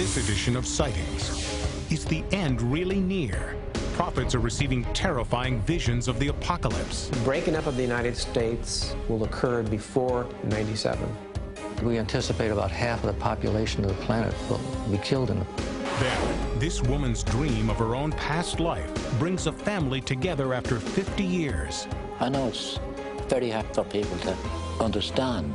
this edition of Sightings. Is the end really near? Prophets are receiving terrifying visions of the apocalypse. Breaking up of the United States will occur before 97. We anticipate about half of the population of the planet will be killed in it. Then, this woman's dream of her own past life brings a family together after 50 years. I know it's very hard for people to understand,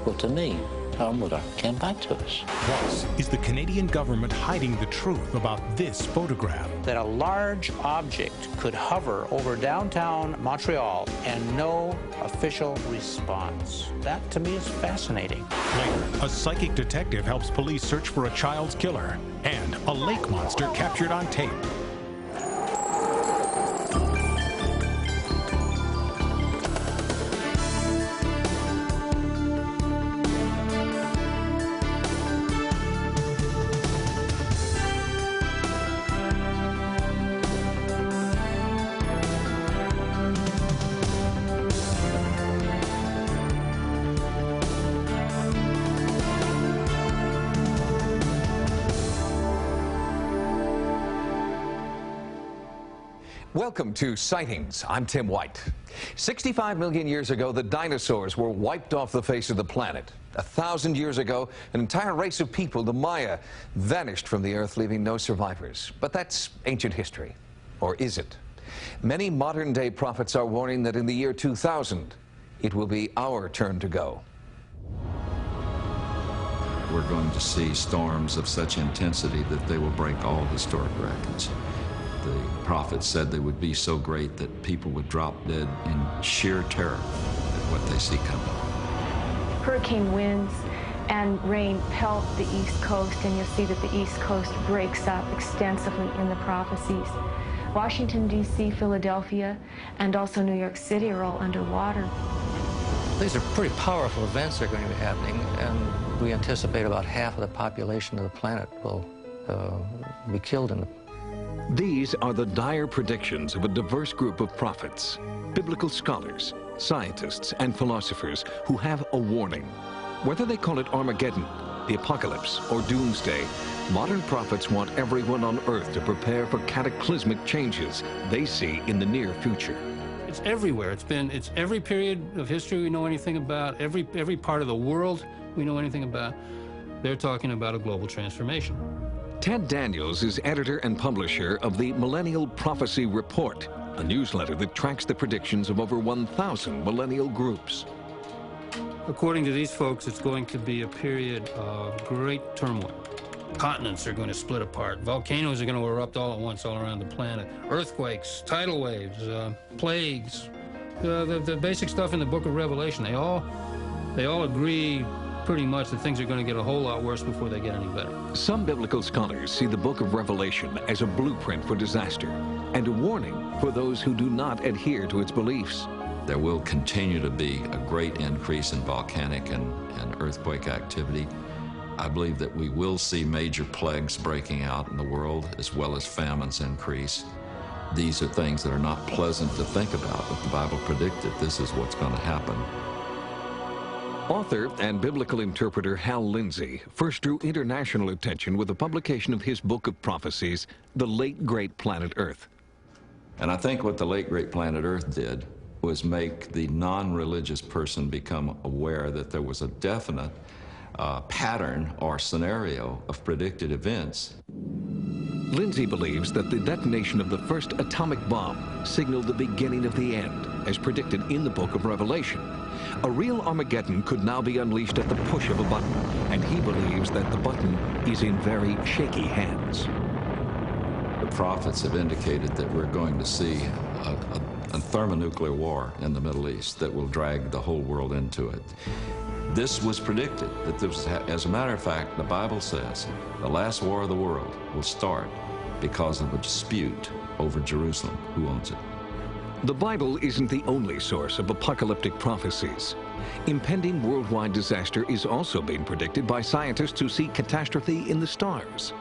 but to me, our mother came back to us. Plus, is the Canadian government hiding the truth about this photograph? That a large object could hover over downtown Montreal and no official response. That, to me, is fascinating. Later, a psychic detective helps police search for a child's killer, and a lake monster captured on tape. Welcome to Sightings. I'm Tim White. 65 million years ago, the dinosaurs were wiped off the face of the planet. 1,000 years ago, an entire race of people, the Maya, vanished from the Earth, leaving no survivors. But that's ancient history. Or is it? Many modern-day prophets are warning that in the year 2000, it will be our turn to go. We're going to see storms of such intensity that they will break all historic records. The prophets said they would be so great that people would drop dead in sheer terror at what they see coming. Hurricane winds and rain pelt the East Coast, and you'll see that the East Coast breaks up extensively in the prophecies. Washington, D.C., Philadelphia, and also New York City are all underwater. These are pretty powerful events that are going to be happening, and we anticipate about half of the population of the planet will be killed in it. These are the dire predictions of a diverse group of prophets, biblical scholars, scientists, and philosophers who have a warning. Whether they call it Armageddon, the apocalypse, or doomsday, modern prophets want everyone on Earth to prepare for cataclysmic changes they see in the near future. It's everywhere. It's every period of history we know anything about, every part of the world we know anything about. They're talking about a global transformation. Ted Daniels is editor and publisher of the Millennial Prophecy Report, a newsletter that tracks the predictions of over 1,000 millennial groups. According to these folks, it's going to be a period of great turmoil. Continents are going to split apart. Volcanoes are going to erupt all at once all around the planet. Earthquakes, tidal waves, plagues, the basic stuff in the book of Revelation. They all agree pretty much that things are going to get a whole lot worse before they get any better. Some biblical scholars see the book of Revelation as a blueprint for disaster and a warning for those who do not adhere to its beliefs. There will continue to be a great increase in volcanic and earthquake activity. I believe that we will see major plagues breaking out in the world, as well as famines increase. These are things that are not pleasant to think about, but the Bible predicted this is what's going to happen. Author and biblical interpreter Hal Lindsey first drew international attention with the publication of his book of prophecies, The Late Great Planet Earth. And I think what the late great planet Earth did was make the non-religious person become aware that there was a definite pattern or scenario of predicted events. Lindsey believes that the detonation of the first atomic bomb signaled the beginning of the end, as predicted in the book of Revelation. A real Armageddon could now be unleashed at the push of a button, and he believes that the button is in very shaky hands. The prophets have indicated that we're going to see a thermonuclear war in the Middle East that will drag the whole world into it. This was predicted. That this, as a matter of fact, the Bible says the last war of the world will start because of a dispute over Jerusalem, who owns it. The Bible isn't the only source of apocalyptic prophecies. Impending worldwide disaster is also being predicted by scientists who see catastrophe in the stars.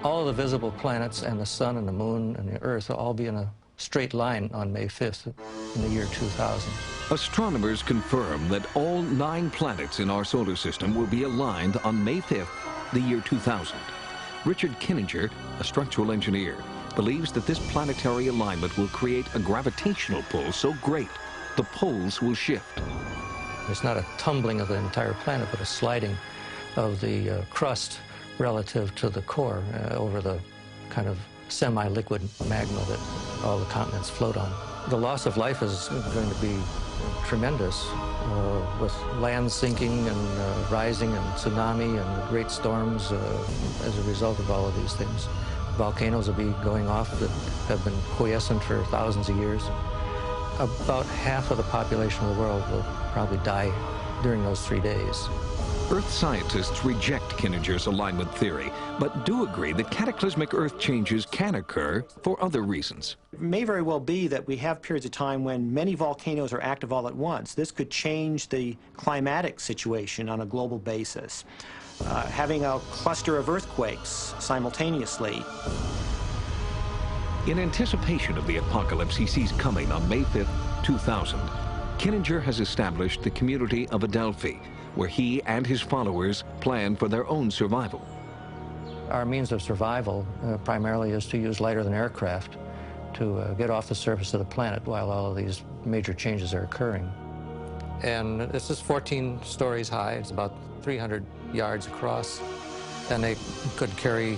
All the visible planets and the sun and the moon and the earth will all be in a straight line on May 5th in the year 2000. Astronomers confirm that all 9 planets in our solar system will be aligned on May 5th the year 2000. Richard Kinninger, a structural engineer, believes that this planetary alignment will create a gravitational pull so great the poles will shift. It's not a tumbling of the entire planet, but a sliding of the crust relative to the core over the kind of semi-liquid magma that all the continents float on. The loss of life is going to be tremendous, with land sinking and rising and tsunami and great storms as a result of all of these things. Volcanoes will be going off that have been quiescent for thousands of years. About half of the population of the world will probably die during those 3 days. Earth scientists reject Kinninger's alignment theory, but do agree that cataclysmic Earth changes can occur for other reasons. It may very well be that we have periods of time when many volcanoes are active all at once. This could change the climatic situation on a global basis. Having a cluster of earthquakes simultaneously. In anticipation of the apocalypse he sees coming on May 5th, 2000, Kinninger has established the community of Adelphi, where he and his followers plan for their own survival. Our means of survival primarily is to use lighter than aircraft to get off the surface of the planet while all of these major changes are occurring. And this is 14 stories high. It's about 300 yards across, and they could carry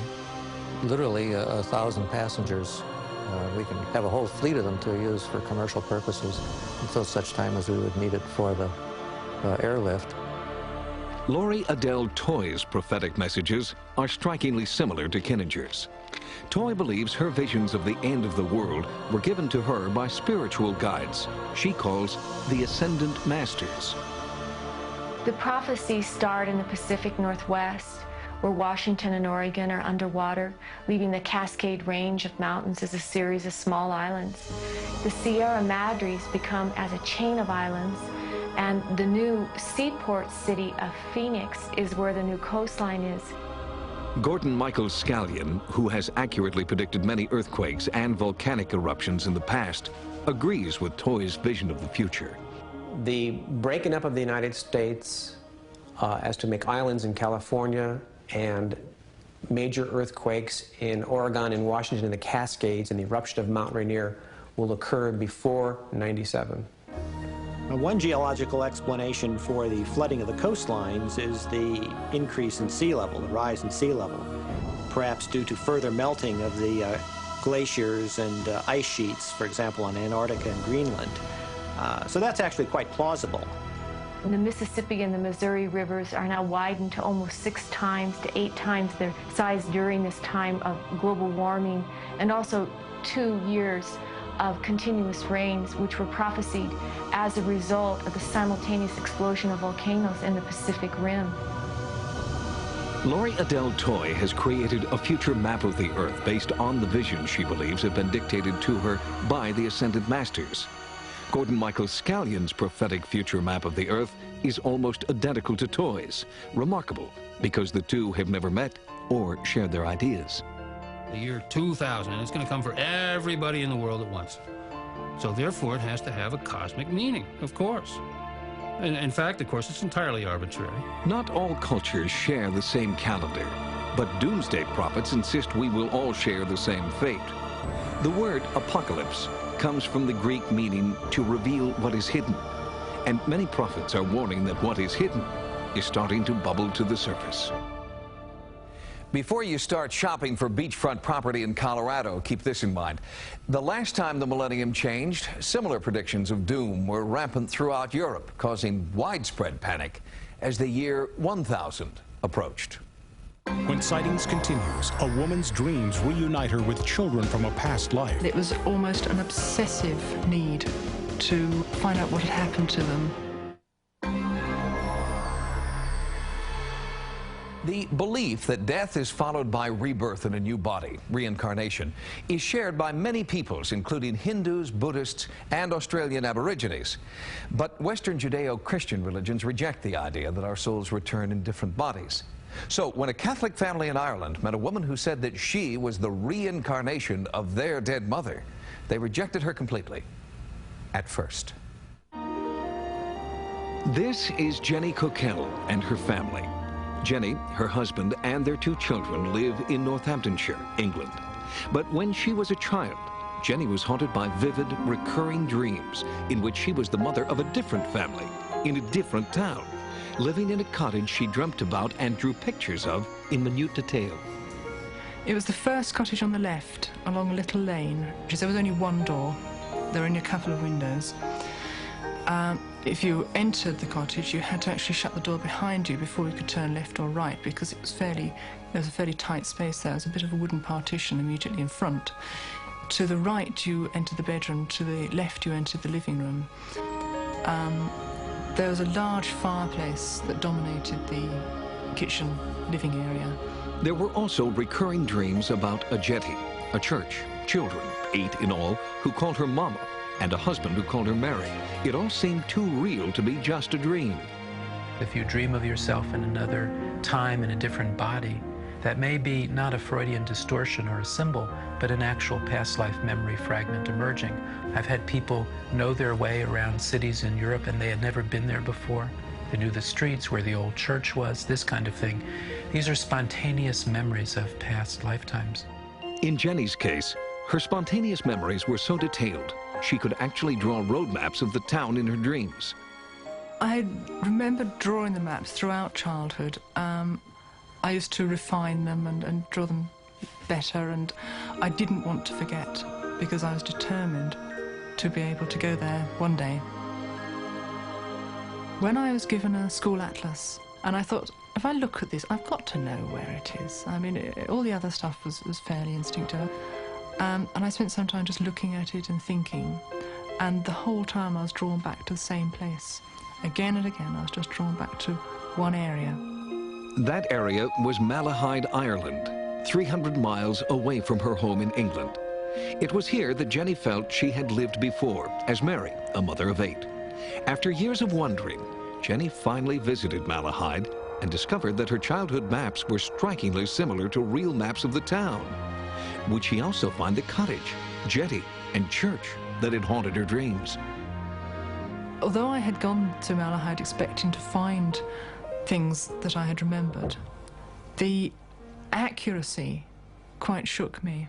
literally 1,000 passengers. We can have a whole fleet of them to use for commercial purposes until such time as we would need it for the airlift. Laurie Adele Toy's prophetic messages are strikingly similar to Kinninger's. Toy believes her visions of the end of the world were given to her by spiritual guides she calls the Ascendant Masters. The prophecies start in the Pacific Northwest, where Washington and Oregon are underwater, leaving the Cascade Range of mountains as a series of small islands. The Sierra Madres become as a chain of islands, and the new seaport city of Phoenix is where the new coastline is. Gordon Michael Scallion, who has accurately predicted many earthquakes and volcanic eruptions in the past, agrees with Toy's vision of the future. The breaking up of the United States as to make islands in California and major earthquakes in Oregon and Washington and the Cascades and the eruption of Mount Rainier will occur before 97. One geological explanation for the flooding of the coastlines is the increase in sea level, the rise in sea level, perhaps due to further melting of the glaciers and ice sheets, for example, on Antarctica and Greenland. So that's actually quite plausible. The Mississippi and the Missouri rivers are now widened to almost 6 times to 8 times their size during this time of global warming, and also 2 years of continuous rains, which were prophesied as a result of the simultaneous explosion of volcanoes in the Pacific Rim. Laurie Adele Toy has created a future map of the Earth based on the visions she believes have been dictated to her by the Ascended Masters. Gordon Michael Scallion's prophetic future map of the Earth is almost identical to Toy's. Remarkable, because the two have never met or shared their ideas. The year 2000, and it's going to come for everybody in the world at once. So therefore, it has to have a cosmic meaning, of course. And in fact, of course, it's entirely arbitrary. Not all cultures share the same calendar, but doomsday prophets insist we will all share the same fate. The word apocalypse comes from the Greek meaning to reveal what is hidden, and many prophets are warning that what is hidden is starting to bubble to the surface. Before you start shopping for beachfront property in Colorado, keep this in mind. The last time the millennium changed, similar predictions of doom were rampant throughout Europe, causing widespread panic as the year 1000 approached. When sightings continues, a woman's dreams reunite her with children from a past life. It was almost an obsessive need to find out what had happened to them. The belief that death is followed by rebirth in a new body, reincarnation, is shared by many peoples, including Hindus, Buddhists, and Australian Aborigines. But Western Judeo-Christian religions reject the idea that our souls return in different bodies. So when a Catholic family in Ireland met a woman who said that she was the reincarnation of their dead mother, they rejected her completely, at first. This is Jenny Coquelle and her family. Jenny, her husband, and their 2 children live in Northamptonshire, England. But when she was a child, Jenny was haunted by vivid, recurring dreams in which she was the mother of a different family in a different town, living in a cottage she dreamt about and drew pictures of in minute detail. It was the first cottage on the left, along a little lane. There was only one door. There were only a couple of windows. If you entered the cottage, you had to actually shut the door behind you before you could turn left or right, because it was there was a fairly tight space there. There was a bit of a wooden partition immediately in front. To the right, you entered the bedroom. To the left, you entered the living room. There was a large fireplace that dominated the kitchen living area. There were also recurring dreams about a jetty, a church, children, 8 in all, who called her Mama, and a husband who called her Mary. It all seemed too real to be just a dream. If you dream of yourself in another time in a different body, that may be not a Freudian distortion or a symbol, but an actual past life memory fragment emerging. I've had people know their way around cities in Europe and they had never been there before. They knew the streets, where the old church was, this kind of thing. These are spontaneous memories of past lifetimes. In Jenny's case, her spontaneous memories were so detailed, she could actually draw road maps of the town in her dreams. I remember drawing the maps throughout childhood. I used to refine them and draw them better, and I didn't want to forget because I was determined to be able to go there one day. When I was given a school atlas, and I thought, if I look at this, I've got to know where it is. I mean, all the other stuff was fairly instinctive. And I spent some time just looking at it and thinking, and the whole time I was drawn back to the same place. Again and again, I was just drawn back to one area. That area was Malahide, Ireland, 300 miles away from her home in England. It was here that Jenny felt she had lived before, as Mary, a mother of 8. After years of wandering, Jenny finally visited Malahide and discovered that her childhood maps were strikingly similar to real maps of the town. Would she also find the cottage, jetty, and church that had haunted her dreams? Although I had gone to Malahide expecting to find things that I had remembered, the accuracy quite shook me.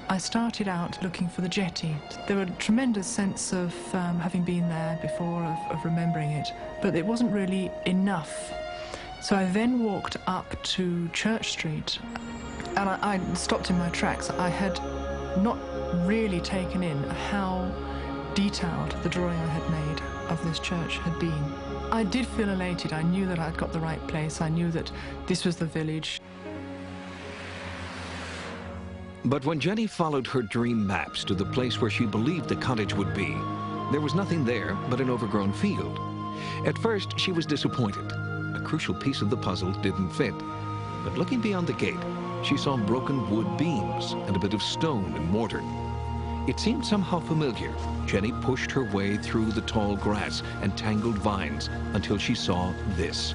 I started out looking for the jetty. There was a tremendous sense of having been there before, of remembering it, but it wasn't really enough. So I then walked up to Church Street, and I stopped in my tracks. I had not really taken in how detailed the drawing I had made of this church had been. I did feel elated. I knew that I'd got the right place. I knew that this was the village. But when Jenny followed her dream maps to the place where she believed the cottage would be, there was nothing there but an overgrown field. At first, she was disappointed. A crucial piece of the puzzle didn't fit. But looking beyond the gate, she saw broken wood beams and a bit of stone and mortar. It seemed somehow familiar. Jenny pushed her way through the tall grass and tangled vines until she saw this.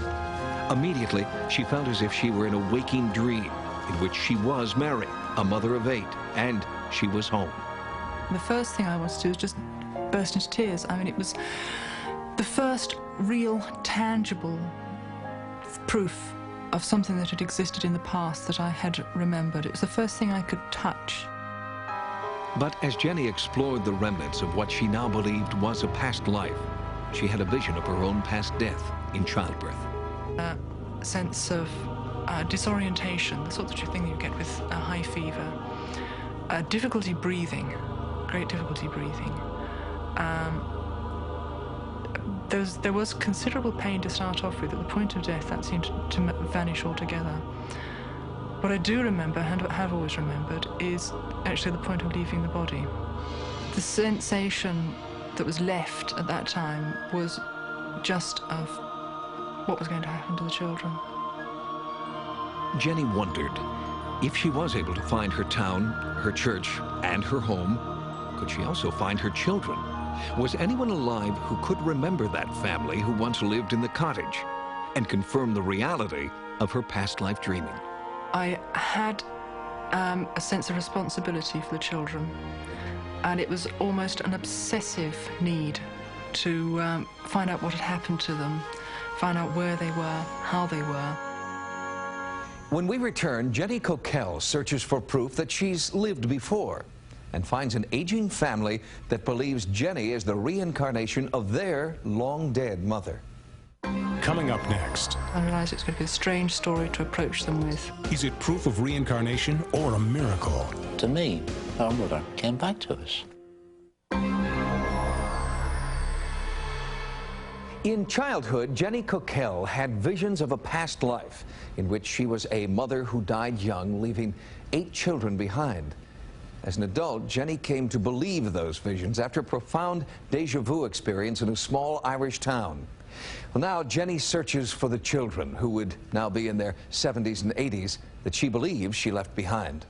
Immediately, she felt as if she were in a waking dream in which she was Mary, a mother of 8, and she was home. The first thing I wanted to do was just burst into tears. I mean, it was the first real, tangible proof of something that had existed in the past that I had remembered. It was the first thing I could touch. But as Jenny explored the remnants of what she now believed was a past life, she had a vision of her own past death in childbirth. A sense of disorientation, the sort of thing you get with a high fever. Difficulty breathing, great difficulty breathing. There was considerable pain to start off with. At the point of death, that seemed to vanish altogether. What I do remember, and have always remembered, is actually the point of leaving the body. The sensation that was left at that time was just of what was going to happen to the children. Jenny wondered, if she was able to find her town, her church, and her home, could she also find her children? Was anyone alive who could remember that family who once lived in the cottage and confirm the reality of her past life dreaming? I had a sense of responsibility for the children, and it was almost an obsessive need to find out what had happened to them, find out where they were, how they were. When we return, Jenny Coquelle searches for proof that she's lived before and finds an aging family that believes Jenny is the reincarnation of their long-dead mother. Coming up next. I realized it's going to be a strange story to approach them with. Is it proof of reincarnation or a miracle? To me, our mother came back to us. In childhood, Jenny Coquelle had visions of a past life in which she was a mother who died young, leaving 8 children behind. As an adult, Jenny came to believe those visions after a profound déjà vu experience in a small Irish town. Well, now Jenny searches for the children who would now be in their 70s and 80s that she believes she left behind.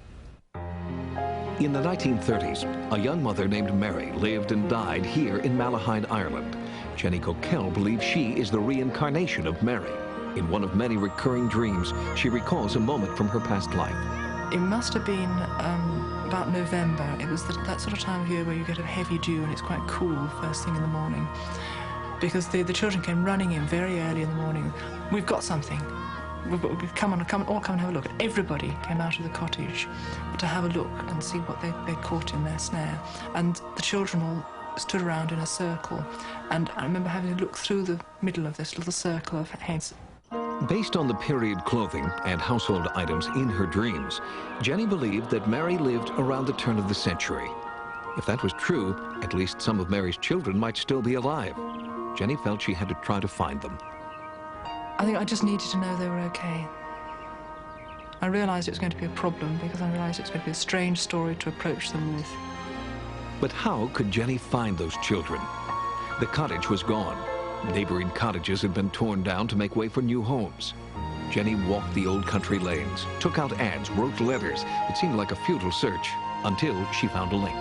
In the 1930s, a young mother named Mary lived and died here in Malahide, Ireland. Jenny Coquelle believes she is the reincarnation of Mary. In one of many recurring dreams, she recalls a moment from her past life. It must have been about November. It was that sort of time of year where you get a heavy dew and it's quite cool first thing in the morning. Because the children came running in very early in the morning. We've got something. We've come and have a look. Everybody came out of the cottage to have a look and see what they caught in their snare. And the children all stood around in a circle. And I remember having to look through the middle of this little circle of heads. Based on the period clothing and household items in her dreams, Jenny believed that Mary lived around the turn of the century. If that was true, at least some of Mary's children might still be alive. Jenny felt she had to try to find them. I think I just needed to know they were okay. I realized it was going to be a problem because I realized it was going to be a strange story to approach them with. But how could Jenny find those children? The cottage was gone. Neighboring cottages had been torn down to make way for new homes. Jenny walked the old country lanes, took out ads, wrote letters. It seemed like a futile search until she found a link.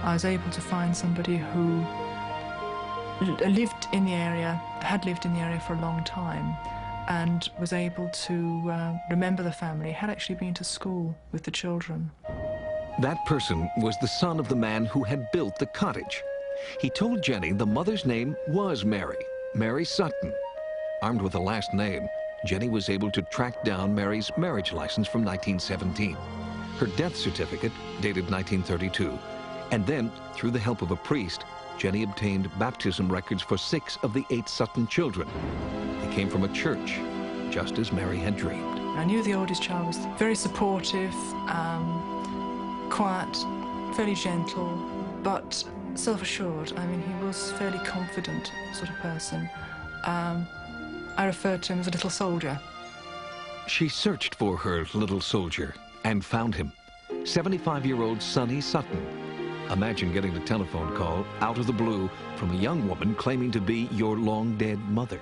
I was able to find somebody who lived in the area, had lived in the area for a long time, and was able to remember the family, had actually been to school with the children. That person was the son of the man who had built the cottage. He told Jenny the mother's name was Mary Sutton. Armed with the last name, Jenny was able to track down Mary's marriage license from 1917, her death certificate dated 1932, and then, through the help of a priest, Jenny obtained baptism records for 6 of the 8 Sutton children. They came from a church, just as Mary had dreamed. I knew the oldest child was very supportive, quiet, fairly gentle, but self-assured. I mean, he was a fairly confident sort of person. I referred to him as a little soldier. She searched for her little soldier and found him, 75-year-old Sonny Sutton. Imagine getting a telephone call out of the blue from a young woman claiming to be your long-dead mother.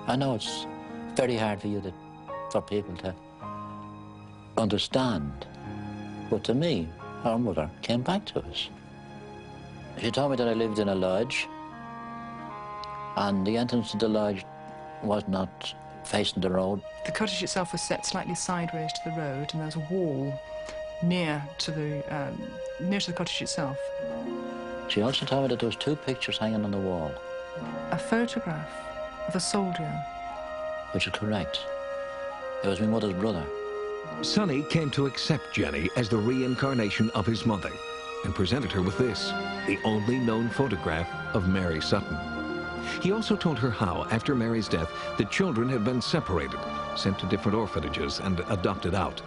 I know it's very hard for people to understand, but to me, our mother came back to us. She told me that I lived in a lodge, and the entrance to the lodge was not facing the road. The cottage itself was set slightly sideways to the road, and there was a wall near to the cottage itself. She also told me that there was 2 pictures hanging on the wall. A photograph of a soldier. Which is correct. It was my mother's brother. Sonny came to accept Jenny as the reincarnation of his mother and presented her with this, the only known photograph of Mary Sutton. He also told her how, after Mary's death, the children had been separated, sent to different orphanages, and adopted out.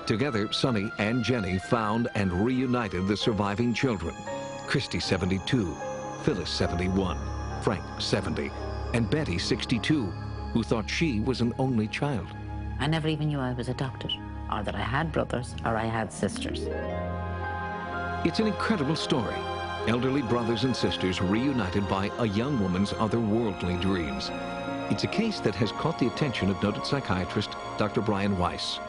Together, Sonny and Jenny found and reunited the surviving children. Christy, 72, Phyllis, 71, Frank, 70, and Betty, 62, who thought she was an only child. I never even knew I was adopted, or that I had brothers, or I had sisters. It's an incredible story. Elderly brothers and sisters reunited by a young woman's otherworldly dreams. It's a case that has caught the attention of noted psychiatrist Dr. Brian Weiss.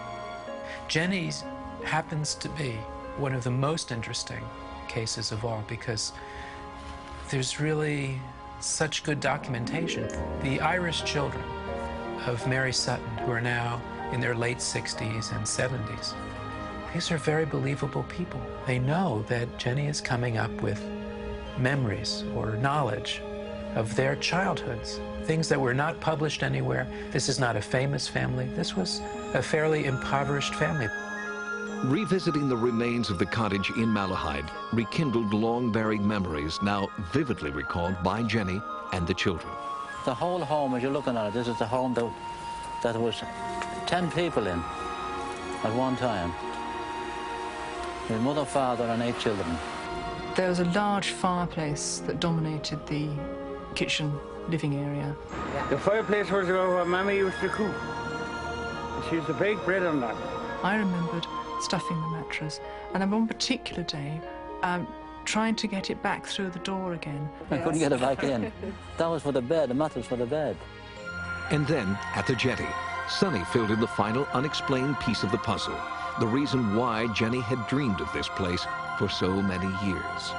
Jenny's happens to be one of the most interesting cases of all because there's really such good documentation. The Irish children of Mary Sutton, who are now in their late 60s and 70s, these are very believable people. They know that Jenny is coming up with memories or knowledge of their childhoods, things that were not published anywhere. This is not a famous family. This was a fairly impoverished family. Revisiting the remains of the cottage in Malahide rekindled long-buried memories now vividly recalled by Jenny and the children. The whole home, as you're looking at it, this is the home that there was 10 people in at one time. His mother, father, and 8 children. There was a large fireplace that dominated the kitchen living area. The fireplace was where Mammy used to cook. She used to bake bread on that. I remembered stuffing the mattress, and on one particular day, trying to get it back through the door again. I couldn't get it back in. That was for the bed, the mattress for the bed. And then, at the jetty, Sonny filled in the final unexplained piece of the puzzle, the reason why Jenny had dreamed of this place for so many years.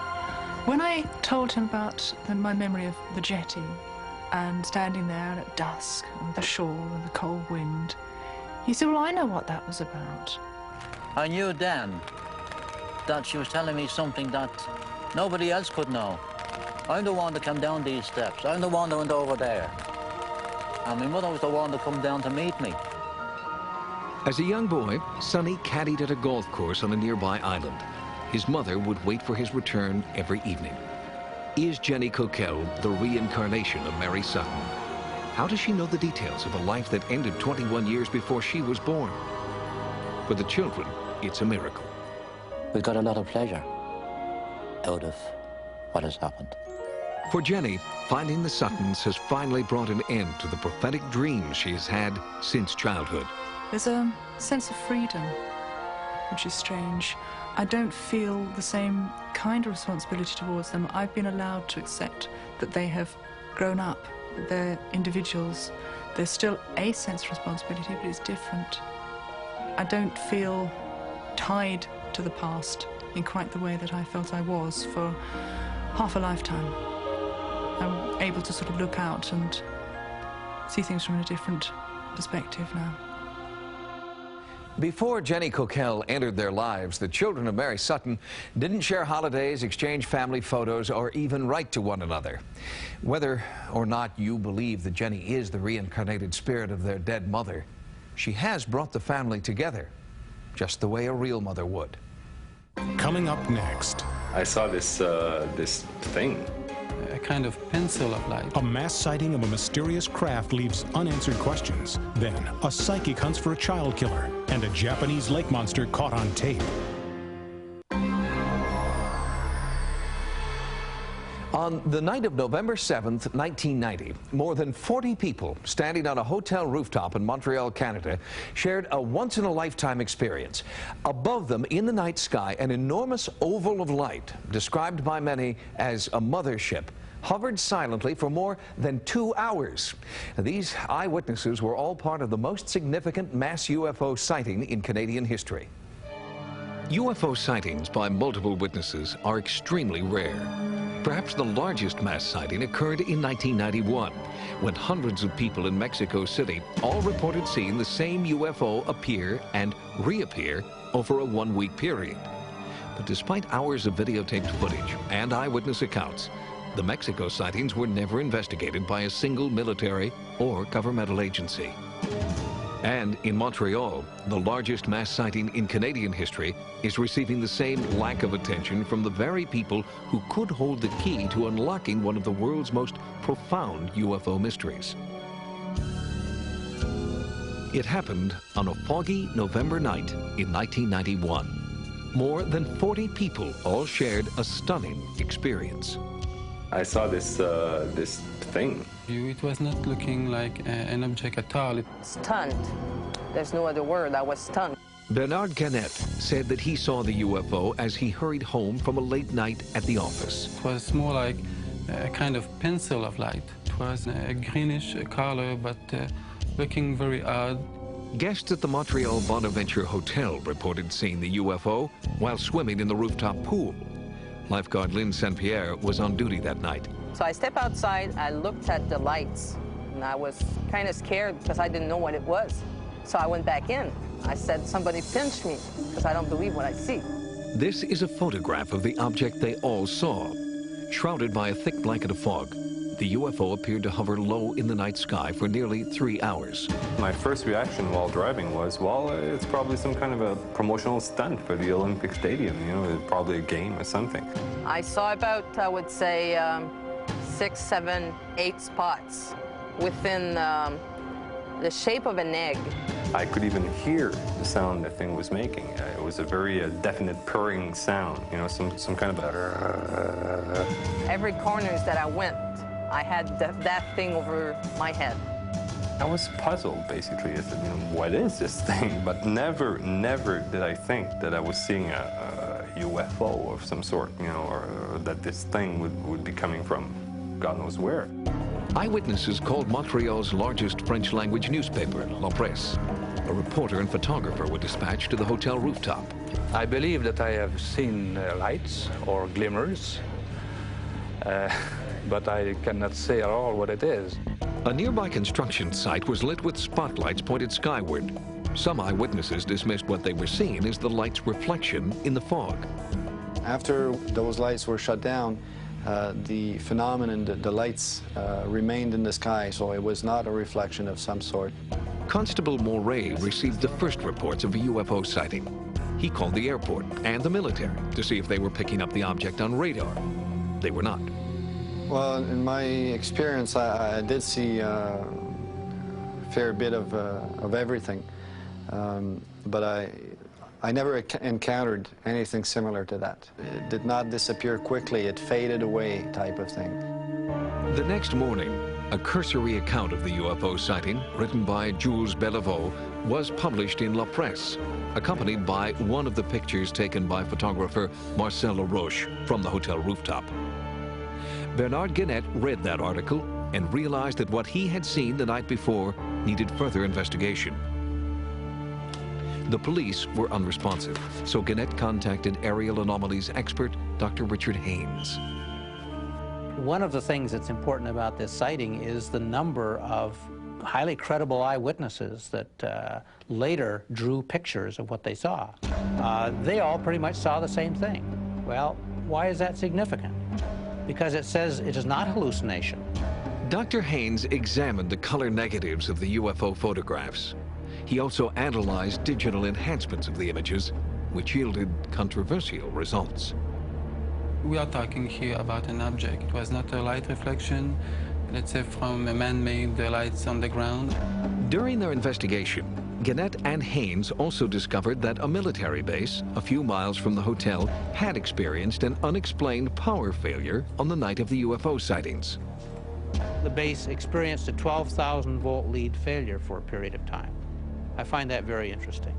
When I told him about my memory of the jetty and standing there at dusk on the shore and the cold wind, he said, well, I know what that was about. I knew then that she was telling me something that nobody else could know. I'm the one that came down these steps. I'm the one that went over there. And my mother was the one that come down to meet me. As a young boy, Sonny caddied at a golf course on a nearby island. His mother would wait for his return every evening. Is Jenny Coquelle the reincarnation of Mary Sutton? How does she know the details of a life that ended 21 years before she was born? For the children, it's a miracle. We got a lot of pleasure out of what has happened. For Jenny, finding the Suttons has finally brought an end to the prophetic dreams she has had since childhood. There's a sense of freedom, which is strange. I don't feel the same kind of responsibility towards them. I've been allowed to accept that they have grown up, that they're individuals. There's still a sense of responsibility, but it's different. I don't feel tied to the past in quite the way that I felt I was for half a lifetime. I'm able to sort of look out and see things from a different perspective now. Before Jenny Coquelle entered their lives, the children of Mary Sutton didn't share holidays, exchange family photos, or even write to one another. Whether or not you believe that Jenny is the reincarnated spirit of their dead mother, she has brought the family together, just the way a real mother would. Coming up next. I saw this thing. A kind of pencil of light. A mass sighting of a mysterious craft leaves unanswered questions. Then, a psychic hunts for a child killer, and a Japanese lake monster caught on tape. On the night of November 7th, 1990, more than 40 people standing on a hotel rooftop in Montreal, Canada, shared a once-in-a-lifetime experience. Above them, in the night sky, an enormous oval of light, described by many as a mothership, hovered silently for more than 2 hours. These eyewitnesses were all part of the most significant mass UFO sighting in Canadian history. UFO sightings by multiple witnesses are extremely rare. Perhaps the largest mass sighting occurred in 1991, when hundreds of people in Mexico City all reported seeing the same UFO appear and reappear over a one-week period. But despite hours of videotaped footage and eyewitness accounts, the Mexico sightings were never investigated by a single military or governmental agency. And in Montreal, the largest mass sighting in Canadian history is receiving the same lack of attention from the very people who could hold the key to unlocking one of the world's most profound UFO mysteries. It happened on a foggy November night in 1991. More than 40 people all shared a stunning experience. I saw this thing. It was not looking like an object at all. Stunned. There's no other word. I was stunned. Bernard Canet said that he saw the UFO as he hurried home from a late night at the office. It was more like a kind of pencil of light. It was a greenish color, but looking very odd. Guests at the Montreal Bonaventure Hotel reported seeing the UFO while swimming in the rooftop pool. Lifeguard Lynn St. Pierre was on duty that night. So I stepped outside, I looked at the lights, and I was kind of scared because I didn't know what it was. So I went back in. I said, somebody pinched me, because I don't believe what I see. This is a photograph of the object they all saw. Shrouded by a thick blanket of fog, the UFO appeared to hover low in the night sky for nearly 3 hours. My first reaction while driving was, well, it's probably some kind of a promotional stunt for the Olympic Stadium, you know, probably a game or something. I saw about, I would say, 6, 7, 8 spots within the shape of an egg. I could even hear the sound the thing was making. It was a very definite purring sound, you know, some kind of a... Every corners that I went, I had that thing over my head. I was puzzled, basically. I said, you know, what is this thing? But never did I think that I was seeing a UFO of some sort, you know, or that this thing would be coming from God knows where. Eyewitnesses called Montreal's largest French-language newspaper, La Presse. A reporter and photographer were dispatched to the hotel rooftop. I believe that I have seen lights or glimmers, but I cannot say at all what it is. A nearby construction site was lit with spotlights pointed skyward. Some eyewitnesses dismissed what they were seeing as the light's reflection in the fog. After those lights were shut down, the phenomenon, the lights remained in the sky, so it was not a reflection of some sort. Constable Moray received the first reports of a UFO sighting. He called the airport and the military to see if they were picking up the object on radar. They were not. Well, in my experience, I did see a fair bit of everything, but I never encountered anything similar to that. It did not disappear quickly, it faded away type of thing. The next morning, a cursory account of the UFO sighting, written by Jules Bellevaux, was published in La Presse, accompanied by one of the pictures taken by photographer Marcel Laroche from the hotel rooftop. Bernard Guénette read that article and realized that what he had seen the night before needed further investigation. The police were unresponsive, so Guénette contacted aerial anomalies expert Dr. Richard Haynes. One of the things that's important about this sighting is the number of highly credible eyewitnesses that later drew pictures of what they saw. They all pretty much saw the same thing. Well, why is that significant? Because it says it is not hallucination. Dr. Haynes examined the color negatives of the UFO photographs. He also analyzed digital enhancements of the images, which yielded controversial results. We are talking here about an object. It was not a light reflection, let's say from a man-made lights on the ground. During their investigation, Guénette and Haynes also discovered that a military base a few miles from the hotel had experienced an unexplained power failure on the night of the UFO sightings. The base experienced a 12,000-volt lead failure for a period of time. I find that very interesting.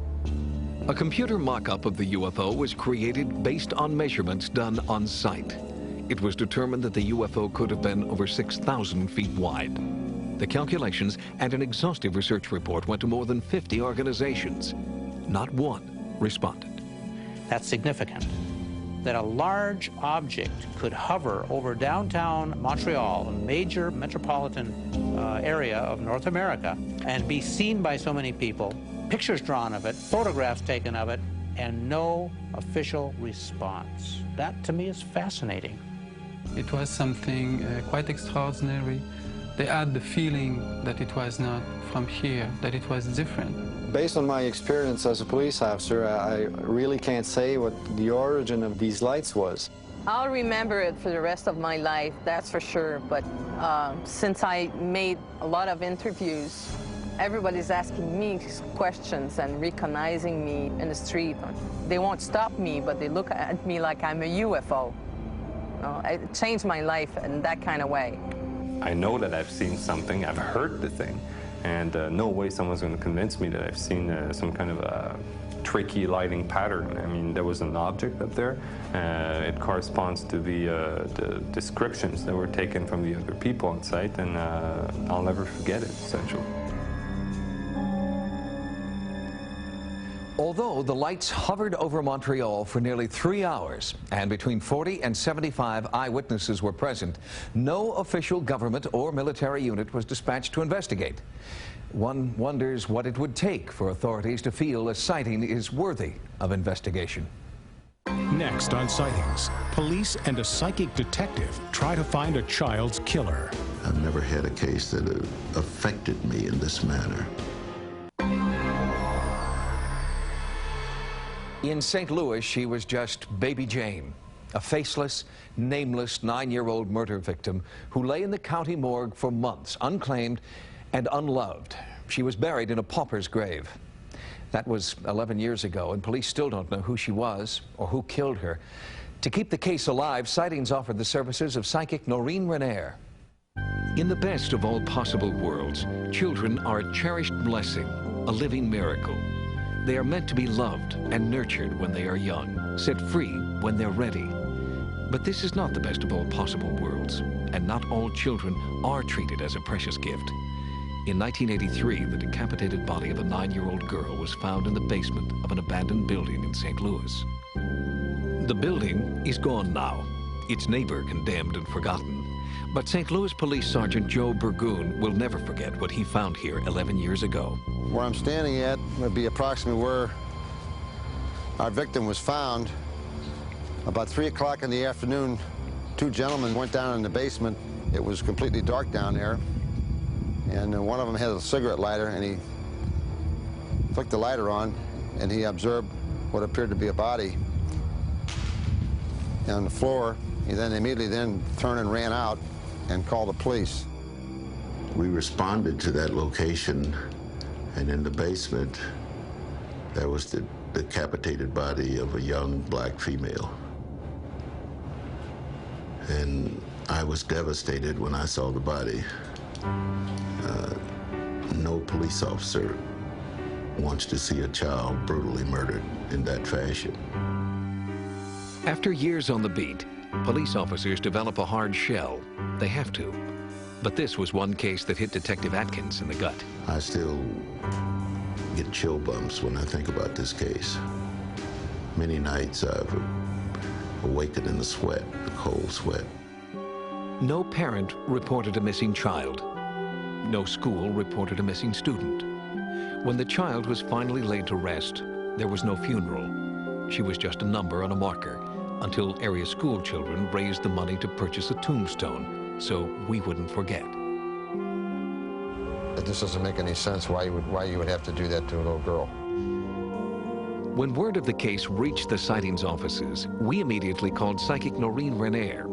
A computer mock-up of the UFO was created based on measurements done on site. It was determined that the UFO could have been over 6,000 feet wide. The calculations and an exhaustive research report went to more than 50 organizations. Not one responded. That's significant. That a large object could hover over downtown Montreal, a major metropolitan area of North America, and be seen by so many people, pictures drawn of it, photographs taken of it, and no official response. That, to me, is fascinating. It was something quite extraordinary. They had the feeling that it was not from here, that it was different. Based on my experience as a police officer, I really can't say what the origin of these lights was. I'll remember it for the rest of my life, that's for sure. But since I made a lot of interviews, everybody's asking me questions and recognizing me in the street. They won't stop me, but they look at me like I'm a UFO. It changed my life in that kind of way. I know that I've seen something, I've heard the thing, and no way someone's going to convince me that I've seen some kind of a tricky lighting pattern. I mean, there was an object up there. It corresponds to the descriptions that were taken from the other people on site, and I'll never forget it, essentially. Although the lights hovered over Montreal for nearly 3 hours and between 40 and 75 eyewitnesses were present, no official government or military unit was dispatched to investigate. One wonders what it would take for authorities to feel a sighting is worthy of investigation. Next on Sightings, police and a psychic detective try to find a child's killer. I've never had a case that affected me in this manner. In St. Louis, she was just Baby Jane, a faceless, nameless 9-year-old murder victim who lay in the county morgue for months, unclaimed and unloved. She was buried in a pauper's grave. That was 11 years ago, and police still don't know who she was or who killed her. To keep the case alive, Sightings offered the services of psychic Noreen Renair. In the best of all possible worlds, children are a cherished blessing, a living miracle. They are meant to be loved and nurtured when they are young, set free when they're ready. But this is not the best of all possible worlds, and not all children are treated as a precious gift. In 1983, the decapitated body of a 9-year-old girl was found in the basement of an abandoned building in St. Louis. The building is gone now, its neighbor condemned and forgotten. But St. Louis Police Sergeant Joe Burgoon will never forget what he found here 11 years ago. Where I'm standing at would be approximately where our victim was found. About 3 o'clock in the afternoon, 2 gentlemen went down in the basement. It was completely dark down there. And one of them had a cigarette lighter, and he flicked the lighter on, and he observed what appeared to be a body on the floor. He then immediately turned and ran out and called the police. We responded to that location, and in the basement, there was the decapitated body of a young black female. And I was devastated when I saw the body. No police officer wants to see a child brutally murdered in that fashion. After years on the beat, police officers develop a hard shell. They have to. But this was one case that hit Detective Atkins in the gut. I still get chill bumps when I think about this case. Many nights I've awakened in the sweat, the cold sweat. No parent reported a missing child. No school reported a missing student. When the child was finally laid to rest, there was no funeral. She was just a number on a marker, until area school children raised the money to purchase a tombstone, so we wouldn't forget. It just doesn't make any sense why you would have to do that to a little girl. When word of the case reached the Sightings offices, we immediately called psychic Noreen Renair.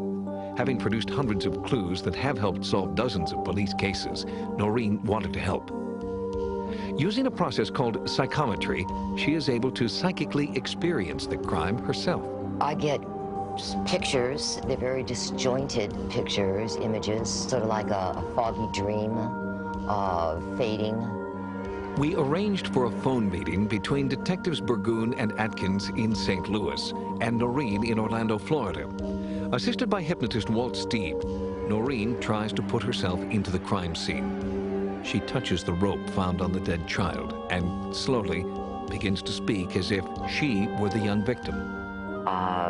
Having produced hundreds of clues that have helped solve dozens of police cases, Noreen wanted to help. Using a process called psychometry, she is able to psychically experience the crime herself. I get pictures, they're very disjointed pictures, images, sort of like a foggy dream, fading. We arranged for a phone meeting between Detectives Burgoon and Atkins in St. Louis and Noreen in Orlando, Florida. Assisted by hypnotist Walt Steve, Noreen tries to put herself into the crime scene. She touches the rope found on the dead child and slowly begins to speak as if she were the young victim.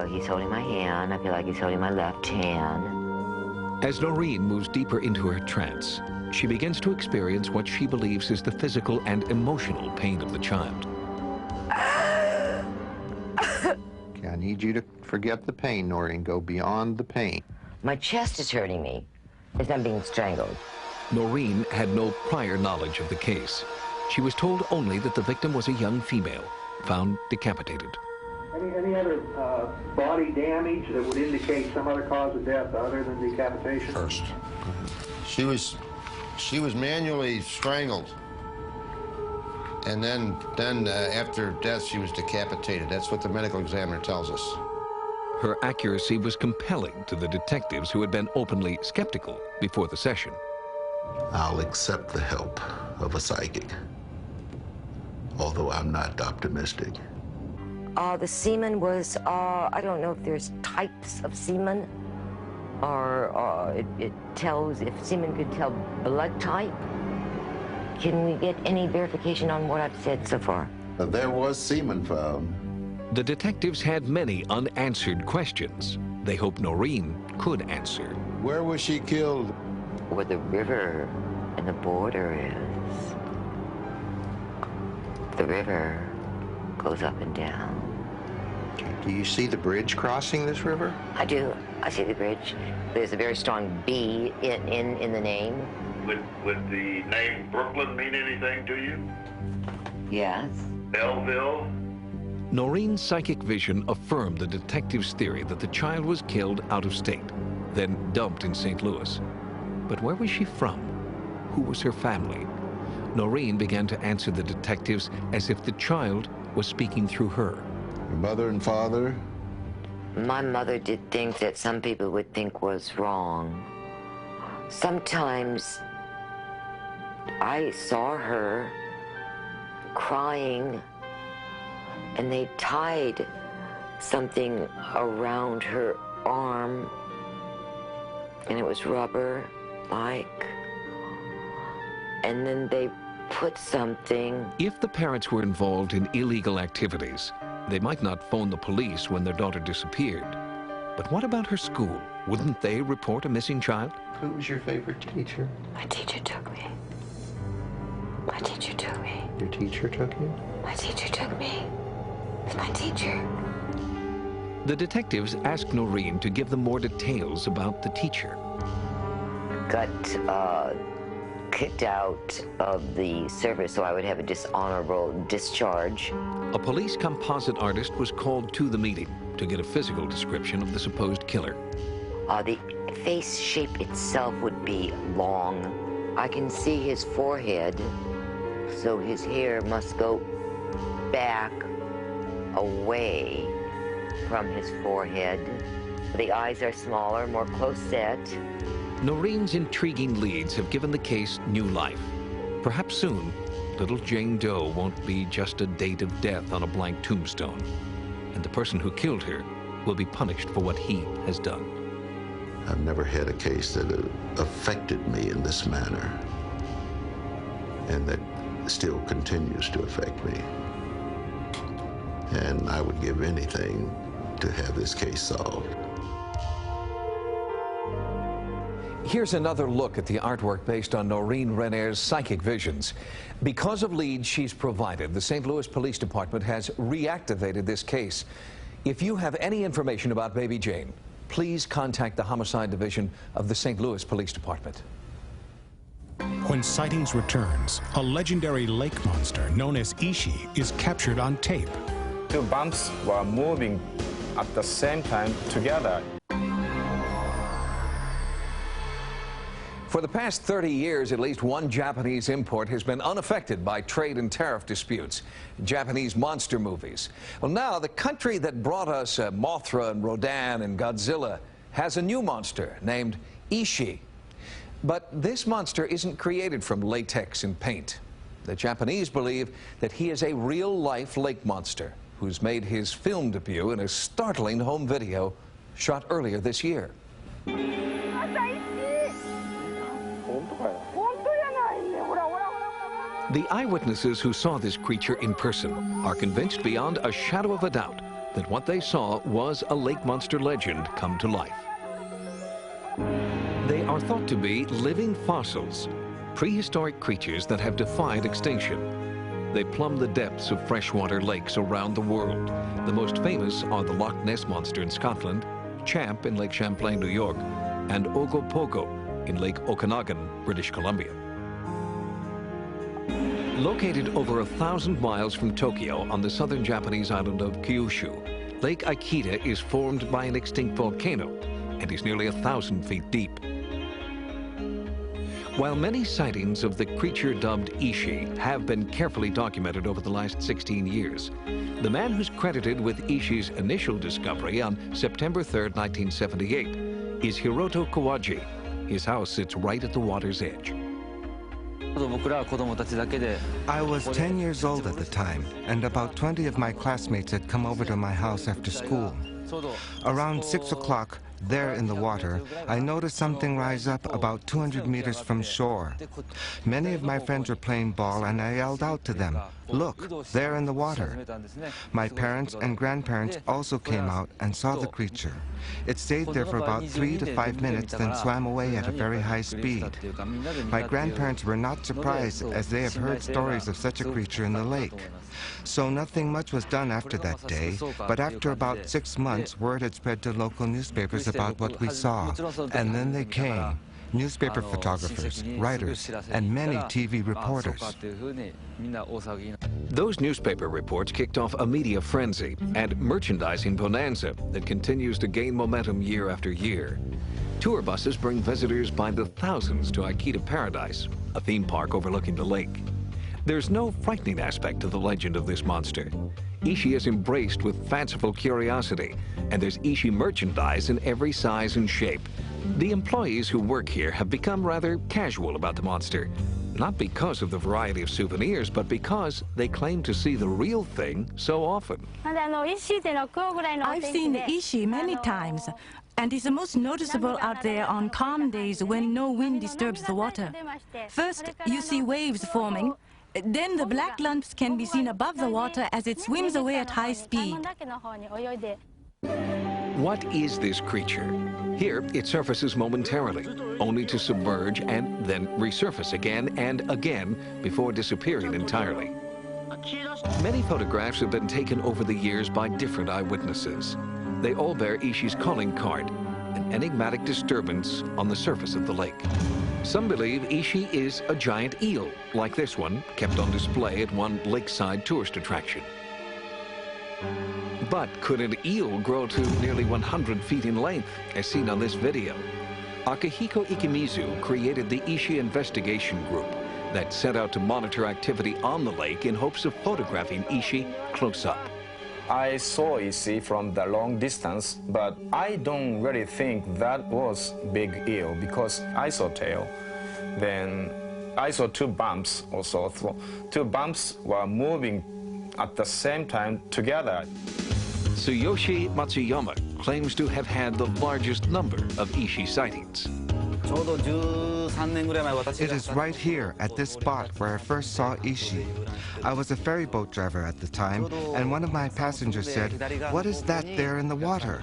He's holding my hand. I feel like he's holding my left hand. As Noreen moves deeper into her trance, she begins to experience what she believes is the physical and emotional pain of the child. Okay, I need you to forget the pain, Noreen. Go beyond the pain. My chest is hurting me as I'm being strangled. Noreen had no prior knowledge of the case. She was told only that the victim was a young female, found decapitated. Any other body damage that would indicate some other cause of death other than decapitation? First. She was manually strangled. And then after death, she was decapitated. That's what the medical examiner tells us. Her accuracy was compelling to the detectives who had been openly skeptical before the session. I'll accept the help of a psychic, although I'm not optimistic. The semen was, I don't know if there's types of semen, or it tells if semen could tell blood type. Can we get any verification on what I've said so far? There was semen found. The detectives had many unanswered questions. They hoped Noreen could answer. Where was she killed? Where the river and the border is. The river goes up and down. Do you see the bridge crossing this river? I do. I see the bridge. There's a very strong B in the name. Would the name Brooklyn mean anything to you? Yes. Belleville? Noreen's psychic vision affirmed the detective's theory that the child was killed out of state, then dumped in St. Louis. But where was she from? Who was her family? Noreen began to answer the detectives as if the child was speaking through her. Your mother and father? My mother did things that some people would think was wrong. Sometimes I saw her crying and they tied something around her arm and it was rubber-like. And then they put something. If the parents were involved in illegal activities, they might not phone the police when their daughter disappeared. But what about her school? Wouldn't they report a missing child? Who was your favorite teacher? My teacher took me. My teacher took me. Your teacher took you? My teacher took me. It's my teacher. The detectives asked Noreen to give them more details about the teacher. Got kicked out of the service so I would have a dishonorable discharge. A police composite artist was called to the meeting to get a physical description of the supposed killer. The face shape itself would be long. I can see his forehead, so his hair must go back away from his forehead. The eyes are smaller, more close set. Noreen's intriguing leads have given the case new life. Perhaps soon, little Jane Doe won't be just a date of death on a blank tombstone, and the person who killed her will be punished for what he has done. I've never had a case that affected me in this manner, and that still continues to affect me. And I would give anything to have this case solved. Here's another look at the artwork based on Noreen Renaer's psychic visions. Because of leads she's provided, the St. Louis Police Department has reactivated this case. If you have any information about baby Jane, please contact the Homicide Division of the St. Louis Police Department. When sightings returns, a legendary lake monster known as Ishi is captured on tape. Two bumps were moving at the same time together. For the past 30 years, at least one Japanese import has been unaffected by trade and tariff disputes. Japanese monster movies. Well, now the country that brought us Mothra and Rodan and Godzilla has a new monster named Ishi. But this monster isn't created from latex and paint. The Japanese believe that he is a real-life lake monster who's made his film debut in a startling home video shot earlier this year. The eyewitnesses who saw this creature in person are convinced beyond a shadow of a doubt that what they saw was a lake monster legend come to life. They are thought to be living fossils, prehistoric creatures that have defied extinction. They plumb the depths of freshwater lakes around the world. The most famous are the Loch Ness Monster in Scotland, Champ in Lake Champlain, New York, and Ogopogo in Lake Okanagan, British Columbia. Located over 1,000 miles from Tokyo on the southern Japanese island of Kyushu, Lake Akita is formed by an extinct volcano and is nearly 1,000 feet deep. While many sightings of the creature dubbed Ishi have been carefully documented over the last 16 years, the man who's credited with Ishi's initial discovery on September 3rd, 1978, is Hiroto Kawaji. His house sits right at the water's edge. I was 10 years old at the time, and about 20 of my classmates had come over to my house after school. Around 6 o'clock, there in the water, I noticed something rise up about 200 meters from shore. Many of my friends were playing ball, and I yelled out to them, "Look, there in the water." My parents and grandparents also came out and saw the creature. It stayed there for about 3 to 5 minutes, then swam away at a very high speed. My grandparents were not surprised, as they have heard stories of such a creature in the lake. So nothing much was done after that day, but after about 6 months, word had spread to local newspapers about what we saw, and then they came. Newspaper photographers, writers, and many TV reporters. Those newspaper reports kicked off a media frenzy and merchandising bonanza that continues to gain momentum year after year. Tour buses bring visitors by the thousands to Akita Paradise, a theme park overlooking the lake. There's no frightening aspect to the legend of this monster. Ishi is embraced with fanciful curiosity, and there's Ishi merchandise in every size and shape. The employees who work here have become rather casual about the monster, not because of the variety of souvenirs, but because they claim to see the real thing so often. I've seen Ishi many times, and it's most noticeable out there on calm days when no wind disturbs the water. First, you see waves forming. Then the black lumps can be seen above the water as it swims away at high speed. What is this creature? Here, it surfaces momentarily, only to submerge and then resurface again and again before disappearing entirely. Many photographs have been taken over the years by different eyewitnesses. They all bear Ishi's calling card, an enigmatic disturbance on the surface of the lake. Some believe Ishi is a giant eel, like this one, kept on display at one lakeside tourist attraction. But could an eel grow to nearly 100 feet in length, as seen on this video? Akihiko Ikemizu created the Ishi Investigation Group that set out to monitor activity on the lake in hopes of photographing Ishi close up. I saw Ishi from the long distance, but I don't really think that was big eel because I saw tail. Then I saw two bumps also. Two bumps were moving at the same time together. Tsuyoshi Matsuyama claims to have had the largest number of Ishi sightings. It is right here at this spot where I first saw Ishi. I was a ferry boat driver at the time, and one of my passengers said, "What is that there in the water?"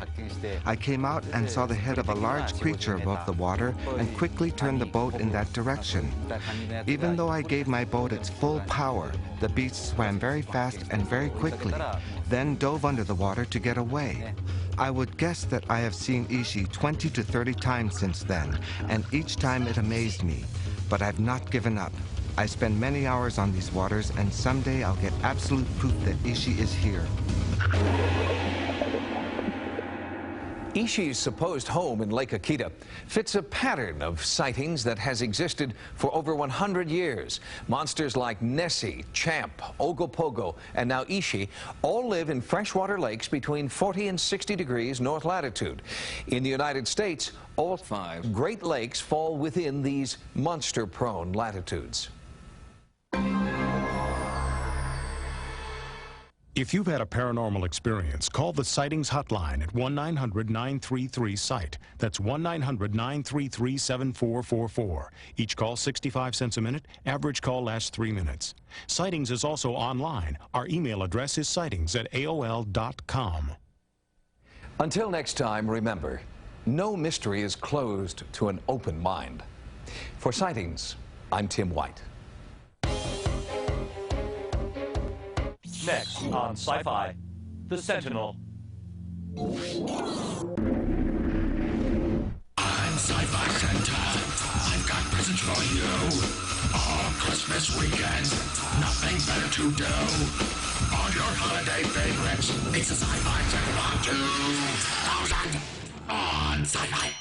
I came out and saw the head of a large creature above the water and quickly turned the boat in that direction. Even though I gave my boat its full power, the beast swam very fast and very quickly, then dove under the water to get away. I would guess that I have seen Ishi 20 to 30 times since then, and each time it amazed me. But I've not given up. I spend many hours on these waters, and someday I'll get absolute proof that Ishi is here. Ishi's supposed home in Lake Akita fits a pattern of sightings that has existed for over 100 years. Monsters like Nessie, Champ, Ogopogo, and now Ishi all live in freshwater lakes between 40 and 60 degrees north latitude. In the United States, all 5 Great Lakes fall within these monster-prone latitudes. If you've had a paranormal experience, call the Sightings Hotline at 1-900-933-SIGHT. That's 1-900-933-7444. Each call 65 cents a minute. Average call lasts 3 minutes. Sightings is also online. Our email address is sightings@aol.com. Until next time, remember, no mystery is closed to an open mind. For Sightings, I'm Tim White. Next on Sci-Fi, The Sentinel. I'm Sci-Fi Santa. I've got presents for you. All Christmas weekend, nothing better to do. All your holiday favorites, it's a Sci-Fi Santa 2000 on Sci-Fi.